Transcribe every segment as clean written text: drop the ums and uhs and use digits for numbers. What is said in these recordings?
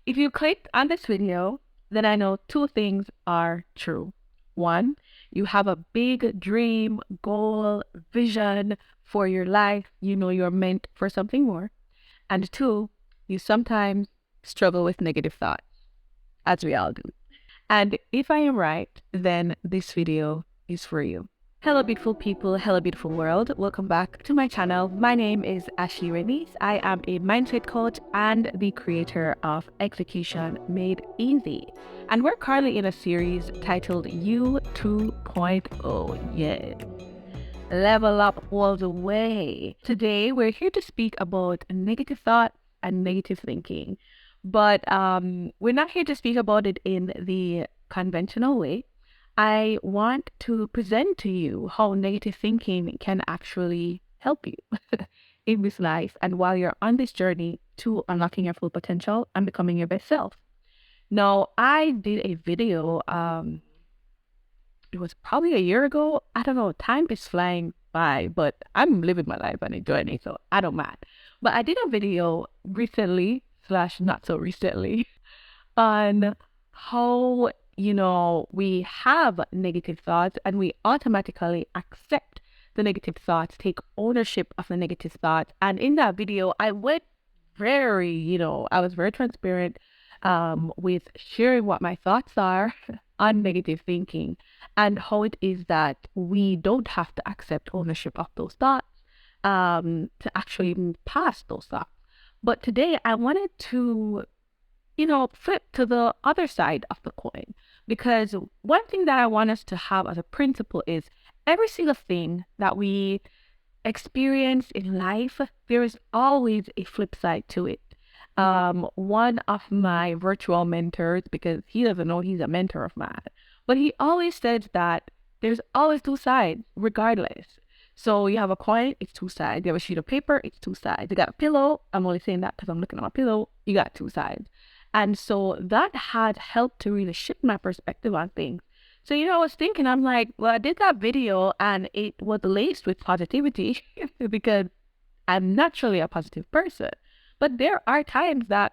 If you clicked on this video, then I know two things are true. One, you have a big dream, goal, vision for your life. You know you're meant for something more. And two, you sometimes struggle with negative thoughts, as we all do. And if I am right, then this video is for you. Hello beautiful people, hello beautiful world. Welcome back to my channel. My name is Ashley Renice. I am a mindset coach and the creator of Execution Made Easy. And we're currently in a series titled You 2.0. Yeah. Level up all the way. Today we're here to speak about negative thought and negative thinking. But we're not here to speak about it in the conventional way. I want to present to you how negative thinking can actually help you in this life and while you're on this journey to unlocking your full potential and becoming your best self. Now, I did a video, it was probably a year ago. I don't know, time is flying by, but I'm living my life and enjoying it, so I don't mind. But I did a video recently, slash not so recently, on how, we have negative thoughts and we automatically accept the negative thoughts, take ownership of the negative thoughts. And in that video, I went I was very transparent with sharing what my thoughts are on negative thinking and how it is that we don't have to accept ownership of those thoughts to actually move past those thoughts. But today I wanted to flip to the other side of the coin. Because one thing that I want us to have as a principle is every single thing that we experience in life, there is always a flip side to it. One of my virtual mentors, because he doesn't know he's a mentor of mine, but he always says that there's always two sides, regardless. So you have a coin, it's two sides. You have a sheet of paper, it's two sides. You got a pillow. I'm only saying that because I'm looking at my pillow. You got two sides. And so that had helped to really shift my perspective on things. So, I was thinking, I'm like, well, I did that video and it was laced with positivity because I'm naturally a positive person. But there are times that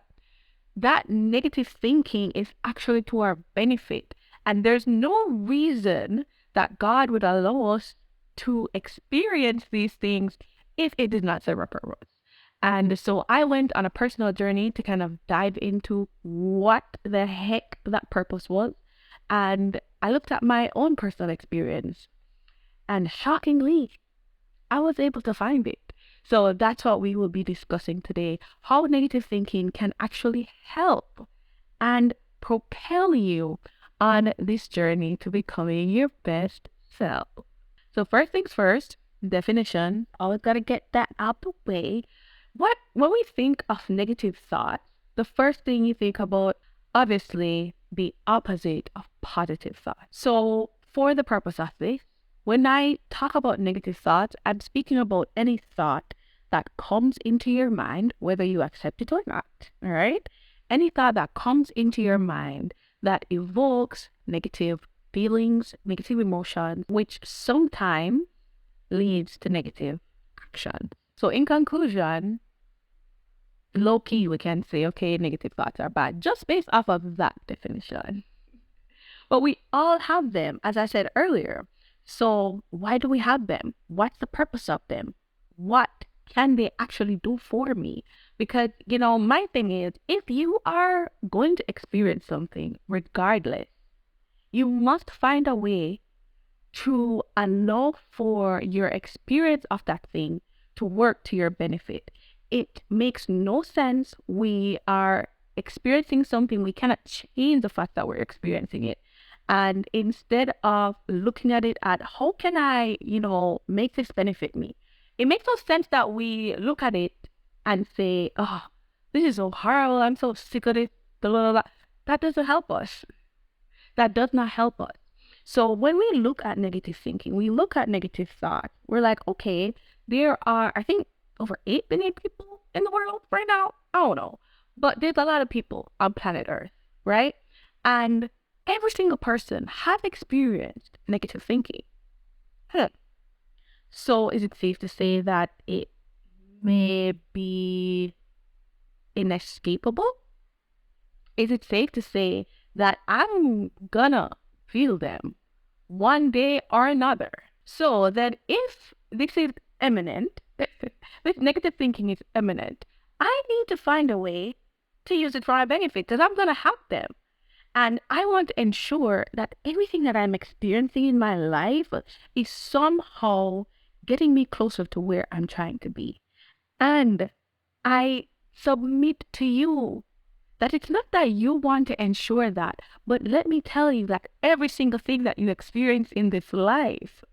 negative thinking is actually to our benefit. And there's no reason that God would allow us to experience these things if it did not serve a purpose. And so I went on a personal journey to kind of dive into what the heck that purpose was. And I looked at my own personal experience. And shockingly, I was able to find it. So that's what we will be discussing today. How negative thinking can actually help and propel you on this journey to becoming your best self. So first things first, definition. Always got to get that out the way. When we think of negative thoughts, the first thing you think about, obviously, the opposite of positive thoughts. So for the purpose of this, when I talk about negative thoughts, I'm speaking about any thought that comes into your mind, whether you accept it or not, all right? Any thought that comes into your mind that evokes negative feelings, negative emotions, which sometimes leads to negative action. So in conclusion, low key, we can say, okay, negative thoughts are bad, just based off of that definition. But we all have them, as I said earlier. So why do we have them? What's the purpose of them? What can they actually do for me? Because, my thing is, if you are going to experience something, regardless, you must find a way to allow for your experience of that thing to work to your benefit. It makes no sense. We are experiencing something, we cannot change the fact that we're experiencing it. And instead of looking at it at how can I, make this benefit me? It makes no sense that we look at it and say, oh, this is so horrible. I'm so sick of it. Blah, blah, blah. That doesn't help us. That does not help us. So when we look at negative thinking, we look at negative thought, we're like, okay, there are, I think, over 8 billion people in the world right now. I don't know. But there's a lot of people on planet Earth, right? And every single person has experienced negative thinking. So is it safe to say that it may be inescapable? is it safe to say that I'm gonna feel them one day or another? So that if this is imminent, this negative thinking is imminent, I need to find a way to use it for my benefit because I'm gonna help them. And I want to ensure that everything that I'm experiencing in my life is somehow getting me closer to where I'm trying to be. And I submit to you that it's not that you want to ensure that, but let me tell you that every single thing that you experience in this life,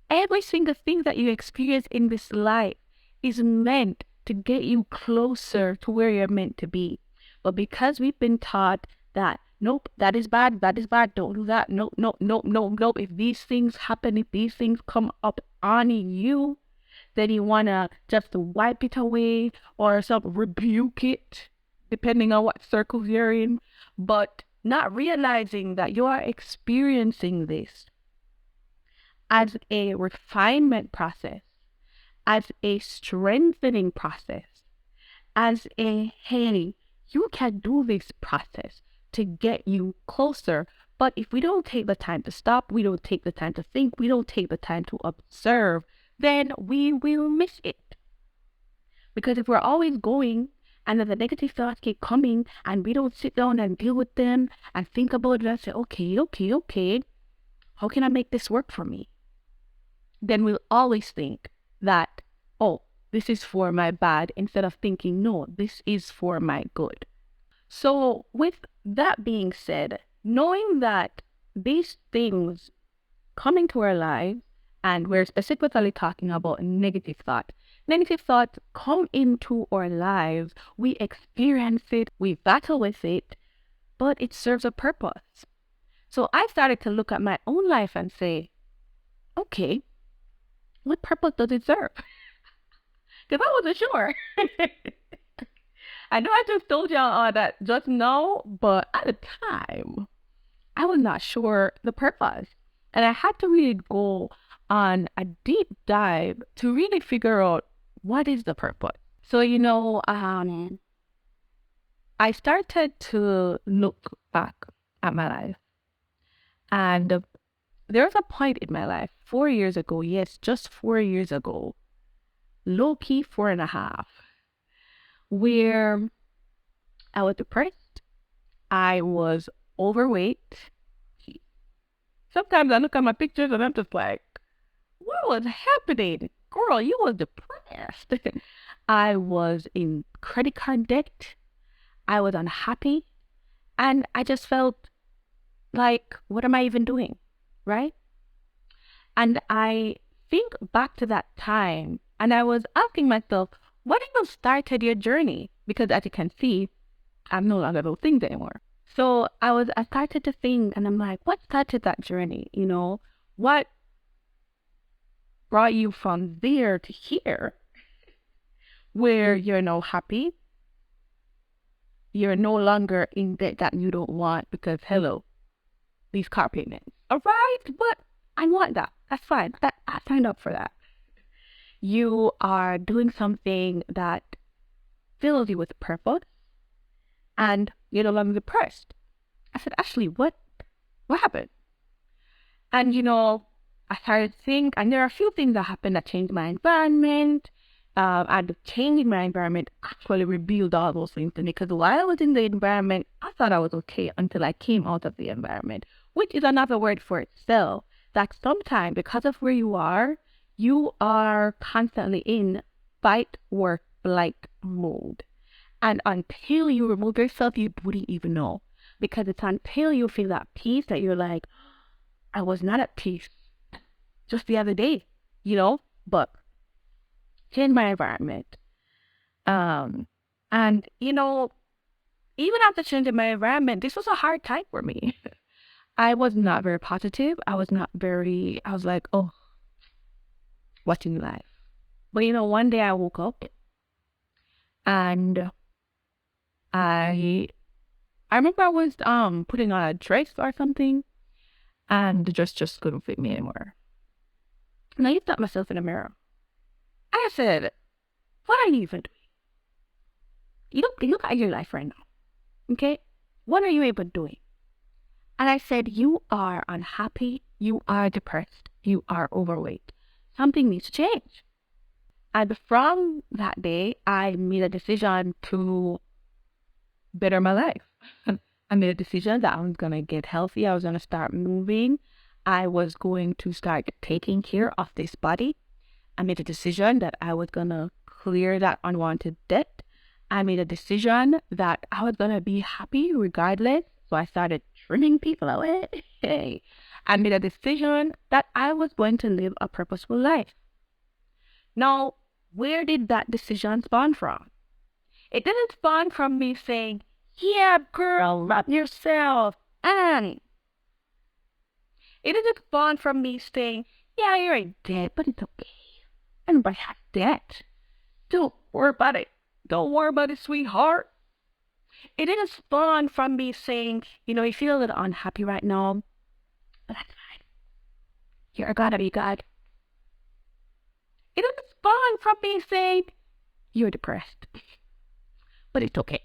every single thing that you experience in this life is meant to get you closer to where you're meant to be. But because we've been taught that, nope, that is bad, don't do that, nope, nope, nope, nope, nope. If these things happen, if these things come up on you, then you want to just wipe it away or some rebuke it, depending on what circles you're in, but not realizing that you are experiencing this as a refinement process, as a strengthening process, as a, hey, you can do this process to get you closer. But if we don't take the time to stop, we don't take the time to think, we don't take the time to observe, then we will miss it. Because if we're always going and then the negative thoughts keep coming and we don't sit down and deal with them and think about it and say, okay, how can I make this work for me? Then we'll always think that, oh, this is for my bad, instead of thinking, no, this is for my good. So with that being said, knowing that these things come into our lives, and we're specifically talking about negative thought. Negative thoughts come into our lives, we experience it, we battle with it, but it serves a purpose. So I started to look at my own life and say, okay, what purpose does it serve? Because I wasn't sure. I know I just told y'all all that just now, but at the time, I was not sure the purpose. And I had to really go on a deep dive to really figure out what is the purpose. So, I started to look back at my life. And there was a point in my life 4 years ago, yes, just 4 years ago, low key 4.5, where I was depressed. I was overweight. Sometimes I look at my pictures and I'm just like, what was happening? Girl, you was depressed. I was in credit card debt. I was unhappy. And I just felt like, what am I even doing? Right? And I think back to that time and I was asking myself, what even started your journey? Because as you can see, I'm no longer those things anymore. So I started to think and I'm like, what started that journey? What brought you from there to here where you're now happy? You're no longer in debt that you don't want because, hello, these car payments. All right, but I want that. That's fine. I signed up for that. You are doing something that fills you with purpose and you're no longer depressed. I said, Ashley, what happened? And I started to think, and there are a few things that happened that changed my environment. And changing my environment actually revealed all those things to me, because while I was in the environment, I thought I was okay until I came out of the environment, which is another word for itself. That sometimes, because of where you are constantly in fight or flight mode. And until you remove yourself, you wouldn't even know. Because it's until you feel that peace that you're like, I was not at peace just the other day, but change my environment. And, even after changing my environment, this was a hard time for me. I was not very positive. I was like, oh, what's in life? But, one day I woke up and I remember I was putting on a dress or something and the dress just couldn't fit me anymore. And I looked at myself in the mirror. I said, what are you even doing? You look at your life right now. Okay? What are you even doing? And I said, you are unhappy, you are depressed, you are overweight. Something needs to change. And from that day, I made a decision to better my life. I made a decision that I was going to get healthy. I was going to start moving. I was going to start taking care of this body. I made a decision that I was going to clear that unwanted debt. I made a decision that I was going to be happy regardless. So I started trimming people away. I made a decision that I was going to live a purposeful life. Now, where did that decision spawn from? It didn't spawn from me saying, yeah, girl, love yourself. And it didn't spawn from me saying, yeah, you're in debt, but it's okay. Everybody has debt. Don't worry about it. Don't worry about it, sweetheart. It didn't spawn from me saying, you feel a little unhappy right now, but that's fine. You're gonna be good. It didn't spawn from me saying, you're depressed, but it's okay.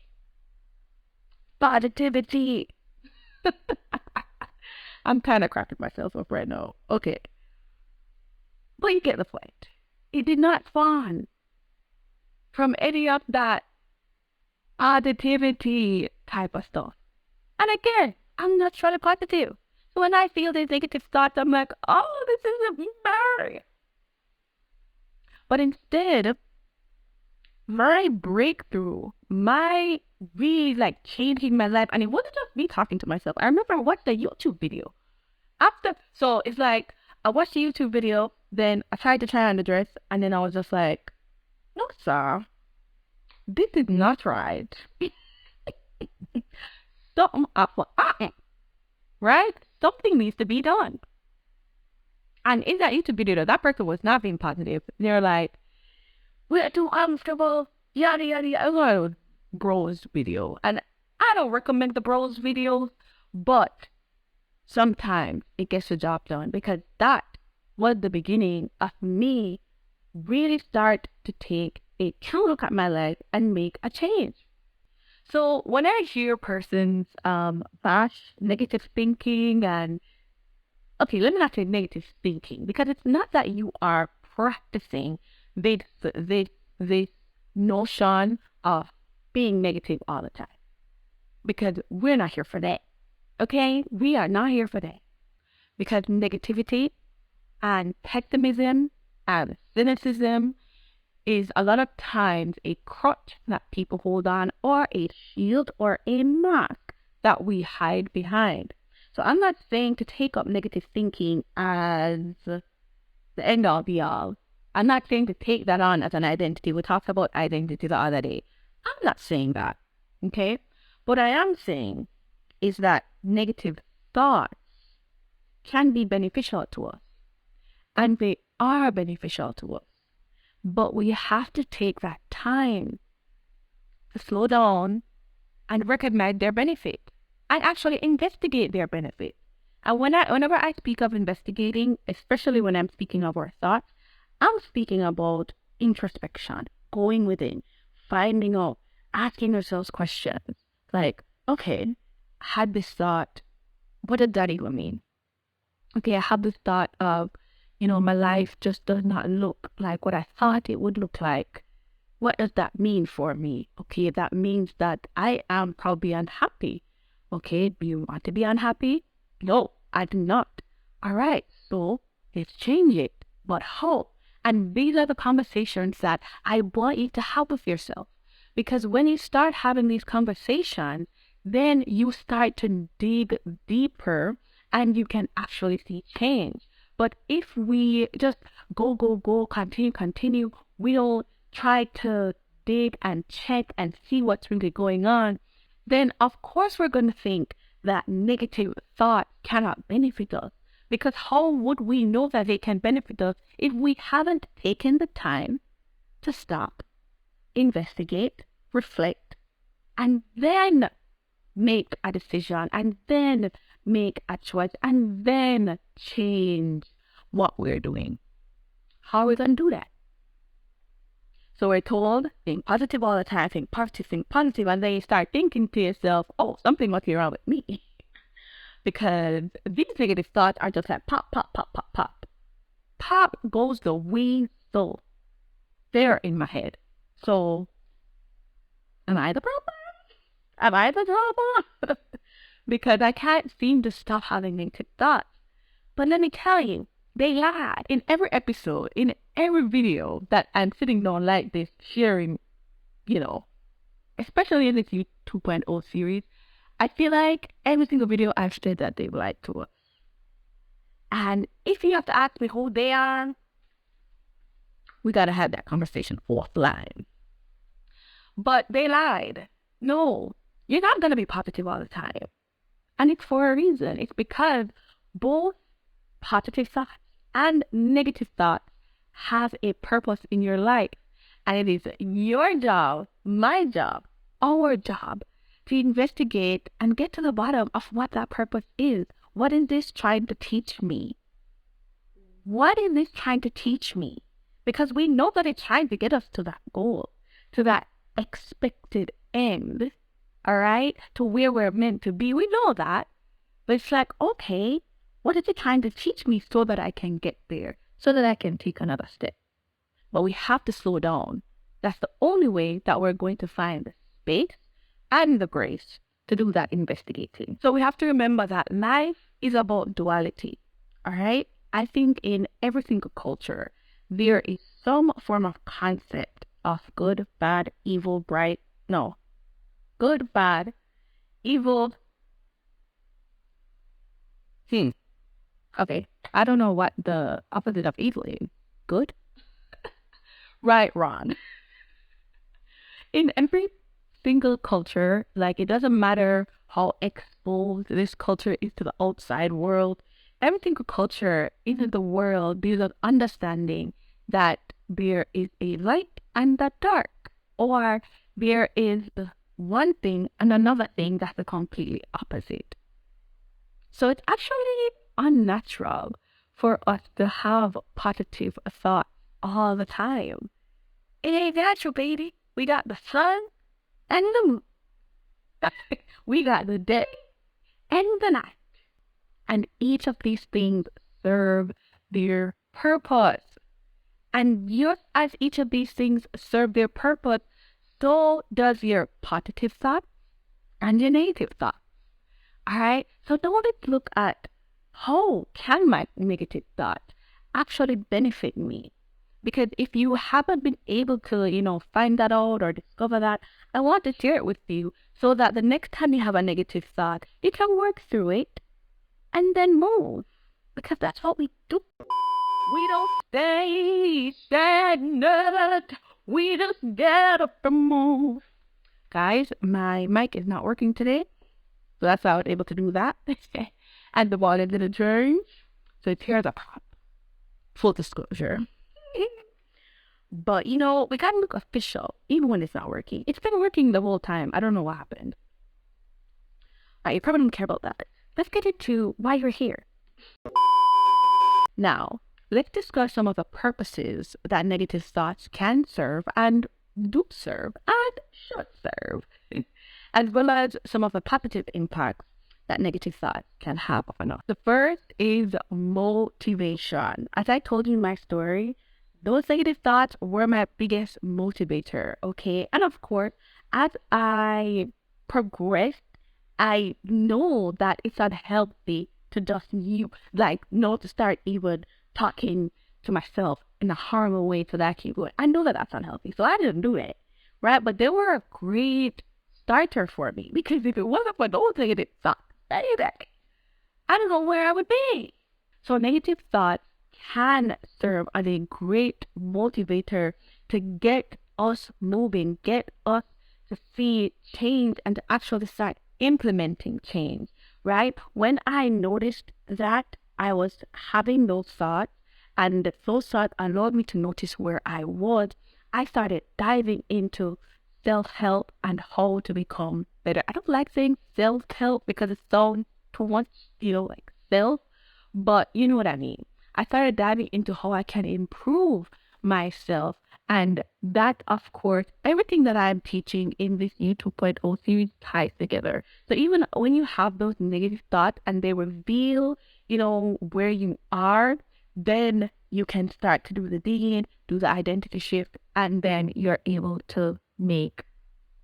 Positivity. I'm kind of cracking myself up right now. Okay. But you get the point. It did not spawn from any of that positivity type of stuff. And again, I'm not trying to positive. So when I feel these negative thoughts, I'm like, oh, this isn't bad. But instead, my breakthrough, my really like changing my life, and it wasn't just me talking to myself. I remember I watched a YouTube video. So it's like, I watched the YouTube video, then I tried to try on the dress, and then I was just like, no, sir, this is not right. Something up, right? Something needs to be done. And in that YouTube video, that person was not being positive. They're like, we're too uncomfortable, yada, yada, yada. It was a bros video. And I don't recommend the bros videos, but sometimes it gets the job done, because that was the beginning of me really start to take a true look at my life and make a change. So when I hear persons bash negative thinking, and okay, let me not say negative thinking, because it's not that you are practicing this notion of being negative all the time, because we're not here for that. Okay, we are not here for that, because negativity and pessimism and cynicism is a lot of times a crutch that people hold on, or a shield or a mask that we hide behind. So I'm not saying to take up negative thinking as the end all be all. I'm not saying to take that on as an identity. We talked about identity the other day. I'm not saying that. Okay? What I am saying is that negative thoughts can be beneficial to us. And they are beneficial to us. But we have to take that time to slow down and recognize their benefit and actually investigate their benefit. And whenever I speak of investigating, especially when I'm speaking of our thoughts, I'm speaking about introspection, going within, finding out, asking ourselves questions like, okay, I had this thought, what did that even mean? Okay, I have this thought of, my life just does not look like what I thought it would look like. What does that mean for me? Okay, that means that I am probably unhappy. Okay, do you want to be unhappy? No, I do not. All right, so let's change it. But how? And these are the conversations that I want you to have with yourself. Because when you start having these conversations, then you start to dig deeper and you can actually see change. But if we just go, continue, we don't try to dig and check and see what's really going on, then of course we're going to think that negative thoughts cannot benefit us. Because how would we know that they can benefit us if we haven't taken the time to stop, investigate, reflect, and then make a decision, and then make a choice, and then change what we're doing? How are we going to do that? So we're told, think positive all the time, think positive, and then you start thinking to yourself, oh, something must be wrong with me. Because these negative thoughts are just like pop, pop, pop, pop, pop. Pop goes the weasel there in my head. So, am I the problem? Am I the drama? Because I can't seem to stop having negative thoughts. But let me tell you, they lied in every episode, in every video that I'm sitting down like this, sharing, especially in this YouTube 2.0 series. I feel like every single video I've said that they lied to us. And if you have to ask me who they are, we got to have that conversation offline. But they lied. No, you're not going to be positive all the time. And it's for a reason. It's because both positive thoughts and negative thoughts have a purpose in your life. And it is your job, my job, our job to investigate and get to the bottom of what that purpose is. What is this trying to teach me? What is this trying to teach me? Because we know that it's trying to get us to that goal, to that expected end, all right? To where we're meant to be. We know that. But it's like, okay, what is it trying to teach me so that I can get there, so that I can take another step? But we have to slow down. That's the only way that we're going to find the space and the grace to do that investigating. So we have to remember that life is about duality, all right? I think in every single culture, there is some form of concept of good, bad, evil, bright. No. Good, bad, evil. Okay. I don't know what the opposite of evil is. Good? Right, wrong. In every single culture, like, it doesn't matter how exposed this culture is to the outside world, every single culture in the world, there's an understanding that there is a light and a dark, or there is one thing and another thing that's the completely opposite. So it's actually unnatural for us to have positive thoughts all the time. It ain't natural, baby. We got the sun and the moon. We got the day and the night. And each of these things serve their purpose. And just as each of these things serve their purpose, so does your positive thought and your negative thought. All right? So now let's look at how can my negative thought actually benefit me? Because if you haven't been able to, find that out or discover that, I want to share it with you so that the next time you have a negative thought, you can work through it and then move. Because that's what we do. We don't stay stagnant. We just get up and move. Guys, my mic is not working today. So that's how I was able to do that. And the ball didn't change. So here's a pop. Full disclosure. But, we gotta look official, even when it's not working. It's been working the whole time. I don't know what happened. You probably don't care about that. Let's get into why you're here. Now, let's discuss some of the purposes that negative thoughts can serve and do serve and should serve, as well as some of the positive impacts that negative thoughts can have on us. The first is motivation. As I told you in my story, those negative thoughts were my biggest motivator, okay? And of course, as I progressed, I know that it's unhealthy to just to start even talking to myself in a harmful way so that I keep going. I know that that's unhealthy, so I didn't do it, right? But they were a great starter for me, because if it wasn't for those negative thoughts, baby, I don't know where I would be. So negative thoughts can serve as a great motivator to get us moving, get us to see change and to actually start implementing change, right? When I noticed that I was having those thoughts and those thoughts allowed me to notice where I was, I started diving into self-help and how to become better. I don't like saying self-help because it sounds too much, like self, but you know what I mean. I started diving into how I can improve myself And that, of course, everything that I'm teaching in this new 2.0 series ties together. So even when you have those negative thoughts and they reveal, where you are, then you can start to do the digging, do the identity shift, and then you're able to make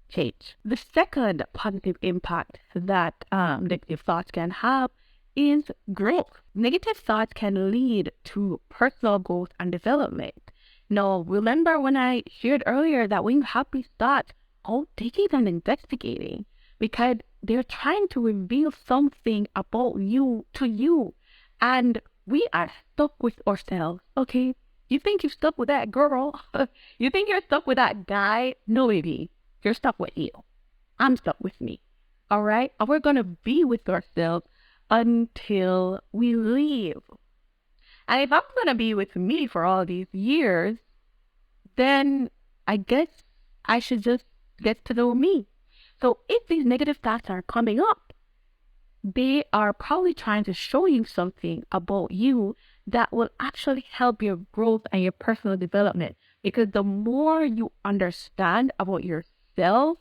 change. The second positive impact that negative thoughts can have is growth. Negative thoughts can lead to personal growth and development. Now, remember when I shared earlier that when you have these thoughts, go digging and investigating because they're trying to reveal something about you to you. And we are stuck with ourselves, okay? You think you're stuck with that girl? You think you're stuck with that guy? No, baby. You're stuck with you. I'm stuck with me. All right? And we're going to be with ourselves until we leave. And if I'm going to be with me for all these years, then I guess I should just get to know me. So if these negative thoughts are coming up, they are probably trying to show you something about you that will actually help your growth and your personal development. Because the more you understand about yourself,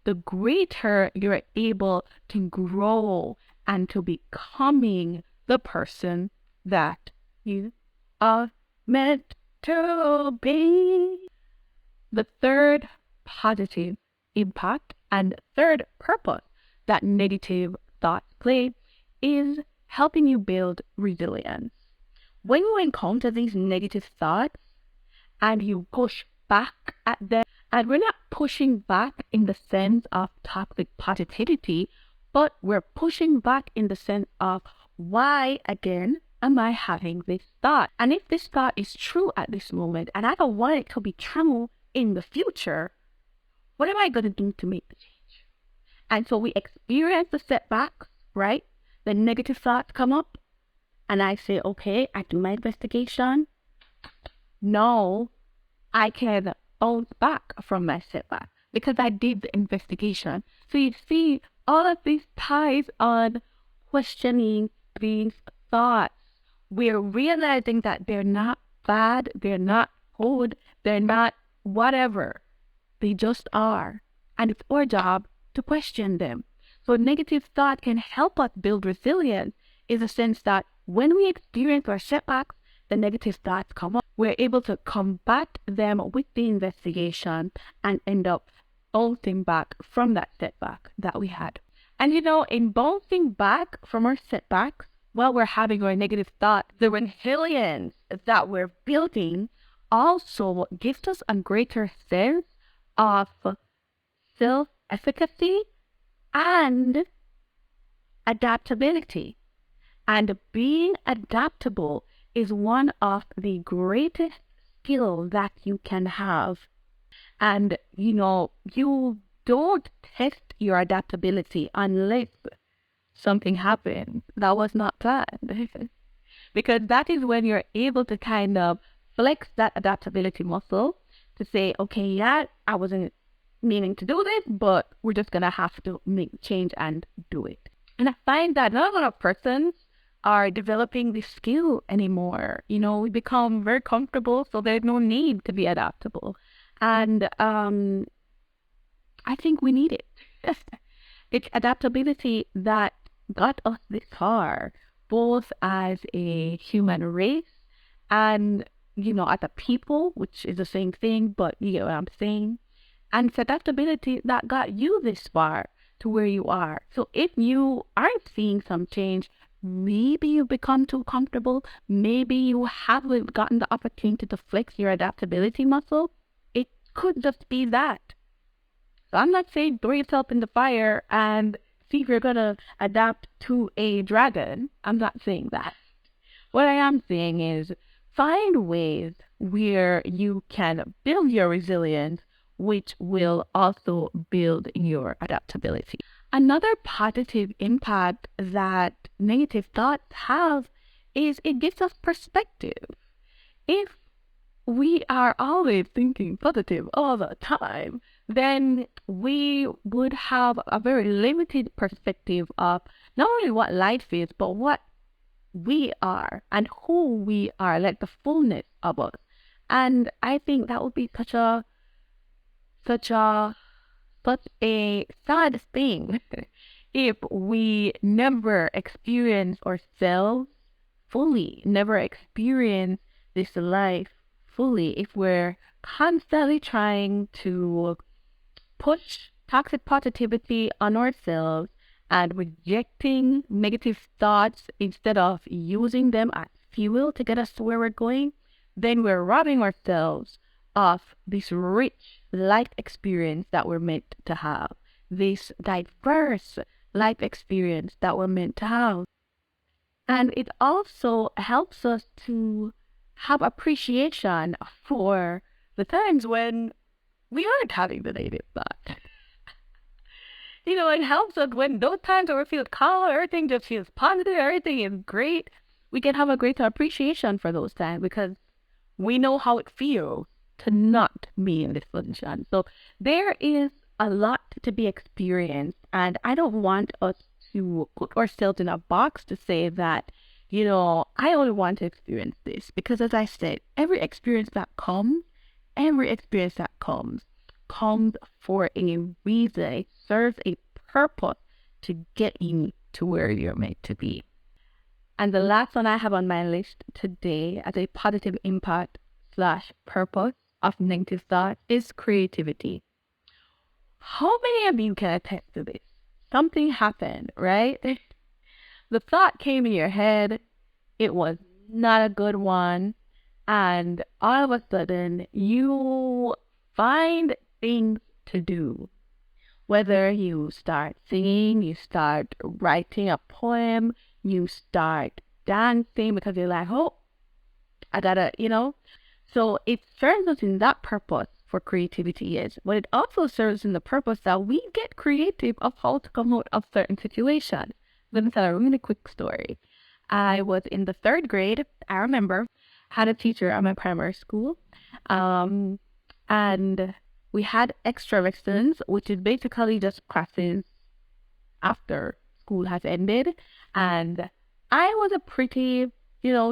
the greater you're able to grow and to becoming the person that you are meant to be. The third positive impact and third purpose that negative thoughts play is helping you build resilience. When you encounter these negative thoughts and you push back at them, and we're not pushing back in the sense of toxic positivity, but we're pushing back in the sense of why, again, am I having this thought? And if this thought is true at this moment, and I don't want it to be true in the future, what am I going to do to make the change? And so we experience the setbacks, right? The negative thoughts come up, and I say, okay, I do my investigation. No, I can bounce back from my setback because I did the investigation. So you see, all of these ties on questioning these thoughts. We're realizing that they're not bad, they're not good, they're not whatever. They just are. And it's our job to question them. So negative thought can help us build resilience in the sense that when we experience our setbacks, the negative thoughts come up. We're able to combat them with the investigation and end up bouncing back from that setback that we had. And in bouncing back from our setbacks, while we're having our negative thoughts, the resilience that we're building also gives us a greater sense of self-efficacy and adaptability. And being adaptable is one of the greatest skills that you can have. And, you don't test your adaptability unless something happens that was not planned. Because that is when you're able to kind of flex that adaptability muscle to say, okay, yeah, I wasn't meaning to do this, but we're just going to have to make change and do it. And I find that not a lot of persons are developing this skill anymore. We become very comfortable, so there's no need to be adaptable. And I think we need it. It's adaptability that got us this far, both as a human race and, as a people, which is the same thing, but you get what I'm saying. And it's adaptability that got you this far to where you are. So if you aren't seeing some change, maybe you've become too comfortable. Maybe you haven't gotten the opportunity to flex your adaptability muscle. It could just be that. So I'm not saying throw yourself in the fire and see if you're going to adapt to a dragon. I'm not saying that. What I am saying is find ways where you can build your resilience, which will also build your adaptability. Another positive impact that negative thoughts have is it gives us perspective. If we are always thinking positive all the time, then we would have a very limited perspective of not only what life is, but what we are and who we are, like the fullness of us. And I think that would be such a such a sad thing if we never experience ourselves fully, never experience this life fully, if we're constantly trying to push toxic positivity on ourselves and rejecting negative thoughts instead of using them as fuel to get us to where we're going, then we're robbing ourselves of this rich life experience that we're meant to have, this diverse life experience that we're meant to have. And it also helps us to have appreciation for the times when we aren't having the negative thought. It helps us when those times where we feel calm, everything just feels positive, everything is great. We can have a greater appreciation for those times because we know how it feels to not be in this position. So there is a lot to be experienced, and I don't want us to put ourselves in a box to say that, I only want to experience this because, as I said, every experience that comes for a reason. It serves a purpose to get you to where you're meant to be. And the last one I have on my list today as a positive impact / purpose of negative thought is creativity. How many of you can attest to this? Something happened, right? The thought came in your head. It was not a good one. And all of a sudden, you find things to do. Whether you start singing, you start writing a poem, you start dancing because you're like, oh, I gotta, So it serves us in that purpose for creativity is, but it also serves in the purpose that we get creative of how to come out of certain situations. Let me tell a really quick story. I was in the 3rd grade. I remember had a teacher at my primary school, and we had extra lessons, which is basically just classes after school has ended. And I was a pretty,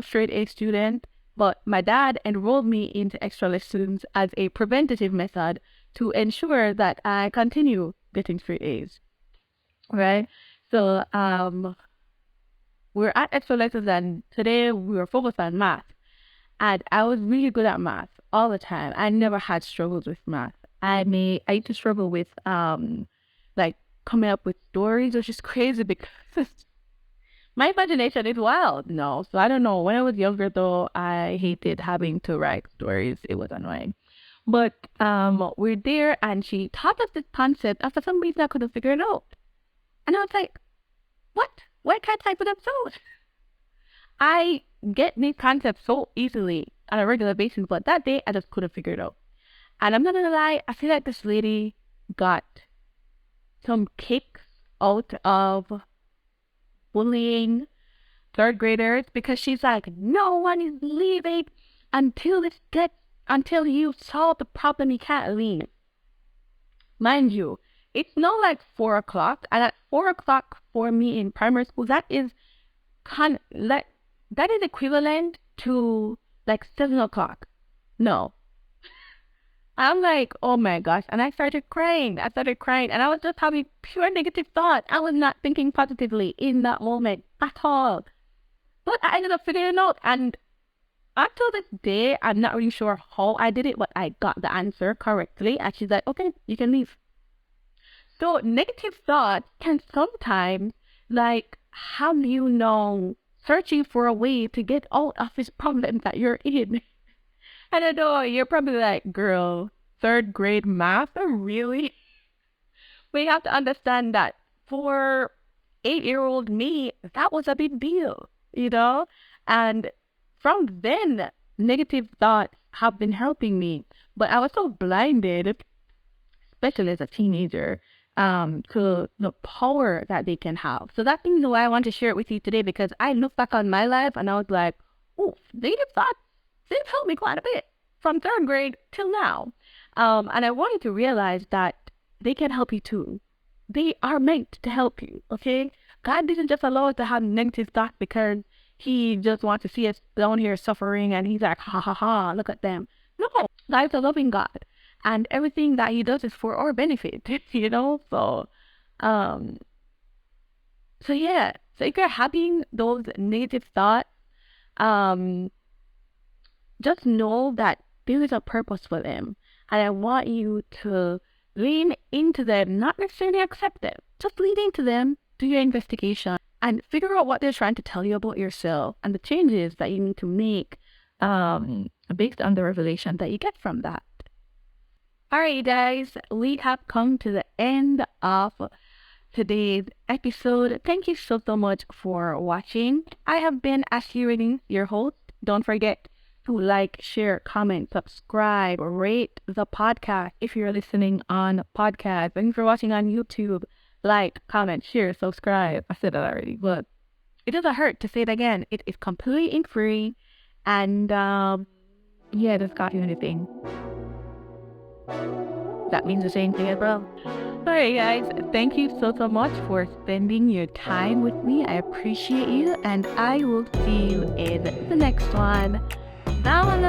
straight A student, but my dad enrolled me into extra lessons as a preventative method to ensure that I continue getting straight A's. Right? So, we're at extra lessons, and today we were focused on math. And I was really good at math all the time. I never had struggles with math. I used to struggle with like coming up with stories, which is crazy because my imagination is wild. No, so I don't know. When I was younger, though, I hated having to write stories. It was annoying. But we're there, and she taught us this concept, and for some reason I couldn't figure it out. And I was like, what? Why can't I put them so? I get these concepts so easily on a regular basis, but that day I just couldn't figure it out. And I'm not gonna lie, I feel like this lady got some kicks out of bullying 3rd graders because she's like, no one is leaving until you solve the problem. You can't leave. Mind you, it's not like 4 o'clock, and at 4 o'clock for me in primary school, that is equivalent to like 7 o'clock. No. I'm like, oh my gosh. And I started crying. And I was just having pure negative thoughts. I was not thinking positively in that moment at all. But I ended up figuring it out. And up till this day, I'm not really sure how I did it, but I got the answer correctly. And she's like, okay, you can leave. So negative thoughts can sometimes have you searching for a way to get out of this problem that you're in. And I know you're probably like, girl, 3rd grade math? Really? We have to understand that for 8-year-old me, that was a big deal, And from then, negative thoughts have been helping me. But I was so blinded, especially as a teenager, to the power that they can have. So that's the reason why I want to share it with you today, because I look back on my life and I was like, oh, negative thoughts, they've helped me quite a bit from 3rd grade till now. And I want you to realize that they can help you too. They are meant to help you, okay? God didn't just allow us to have negative thoughts because he just wants to see us down here suffering and he's like, ha ha ha, look at them. No, God's a loving God, and everything that He does is for our benefit. Um, so yeah. So if you're having those negative thoughts, um, just know that there is a purpose for them, and I want you to lean into them, not necessarily accept them. Just lean into them, do your investigation, and figure out what they're trying to tell you about yourself and the changes that you need to make based on the revelation that you get from that. All right, guys, we have come to the end of today's episode. Thank you so much for watching. I have been Ashley Reading, your host. Don't forget to like, share, comment, subscribe, rate the podcast if you're listening on podcast. And if you're watching on YouTube, like, comment, share, subscribe. I said that already, but it doesn't hurt to say it again. It is completely free, and it doesn't cost you anything. That means the same thing as well. Alright, guys, thank you so much for spending your time with me. I appreciate you, and I will see you in the next one. Bye.